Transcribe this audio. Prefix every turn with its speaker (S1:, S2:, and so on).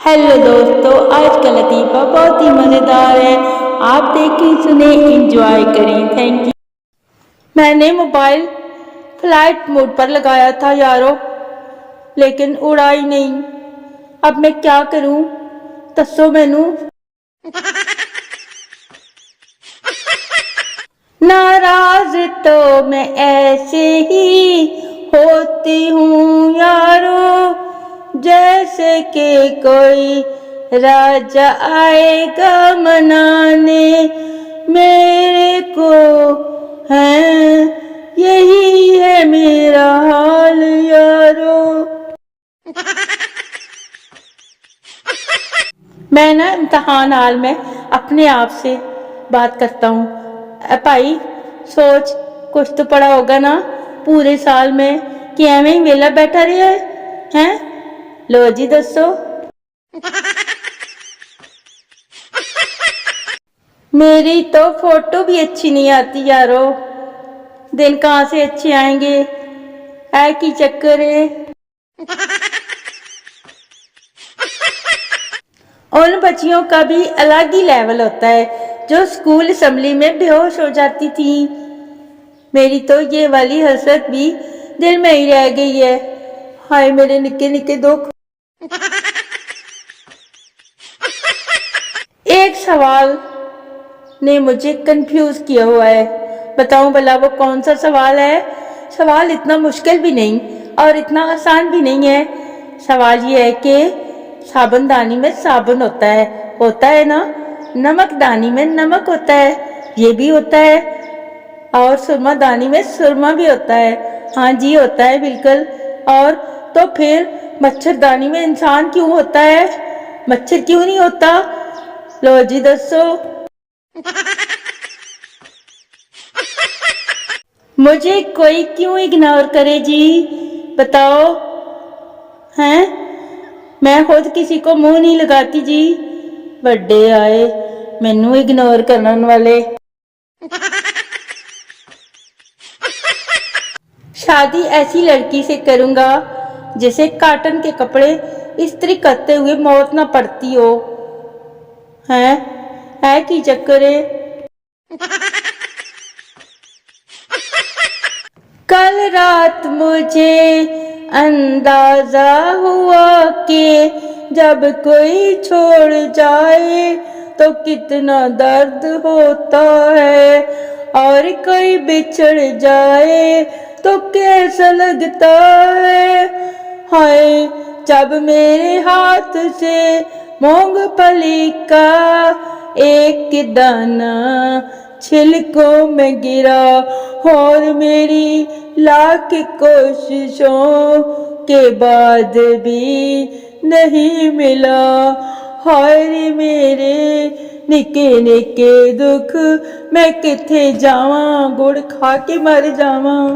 S1: Hello दोस्तों, आज का लतीफ़ा बहुत ही मज़ेदार है। आप देखें, सुने, एंजॉय करें। Thank you. मैंने मोबाइल फ्लाइट मोड पर लगाया था यारो, लेकिन उड़ा ही नहीं। अब मैं क्या करूं? दसो मैनू। नाराज तो मैं ऐसे ही होती हूँ यारो, जैसे कि कोई राजा आएगा मनाने मेरे को। है यही है मेरा हाल यारो। मैं ना इम्तहान हाल में अपने आप से बात करता हूँ। भाई सोच, कुछ तो पढ़ा होगा ना पूरे साल में कि एवं ही वेला बैठा रहा है? लो जी दसो। मेरी तो फोटो भी अच्छी नहीं आती यारो। दिन कहाँ से अच्छे आएंगे? है की चक्कर है? उन बच्चियों का भी अलग ही लेवल होता है जो स्कूल असेंबली में बेहोश हो जाती थी। मेरी तो ये वाली हसरत भी दिल में ही रह गई है। हाय मेरे निक्के निक्के दुख। एक सवाल ने मुझे कंफ्यूज किया हुआ है। बताऊं भला वो कौन सा सवाल है? सवाल इतना मुश्किल भी नहीं और इतना आसान भी नहीं है। सवाल ये है कि साबुनदानी में साबुन होता है ना? नमकदानी में नमक होता है, ये भी होता है। और सुरमादानी में सुरमा भी होता है। हाँ जी, होता है बिल्कुल। और तो फिर मच्छरदानी में इंसान क्यों होता है? मच्छर क्यों नहीं होता? लो जी दसो। मुझे कोई क्यों इग्नोर करे जी? बताओ। हैं? मैं खुद किसी को मुंह नहीं लगाती जी। बड़े आए मैनू इग्नोर करने वाले। शादी ऐसी लड़की से करूंगा जिसे कॉटन के कपड़े इस्त्री करते हुए मौत ना पड़ती हो। है की चक्कर है? कल रात मुझे अंदाजा हुआ कि जब कोई छोड़ जाए तो कितना दर्द होता है, और कोई बिछड़ जाए तो कैसा लगता है। हाय जब मेरे हाथ से मूंगफली का एक दाना छिलकों में गिरा और मेरी लाख कोशिशों के बाद भी नहीं मिला। हाय रे मेरे निके निके दुख, मैं किथे जावां, गुड़ खा के मर जावां।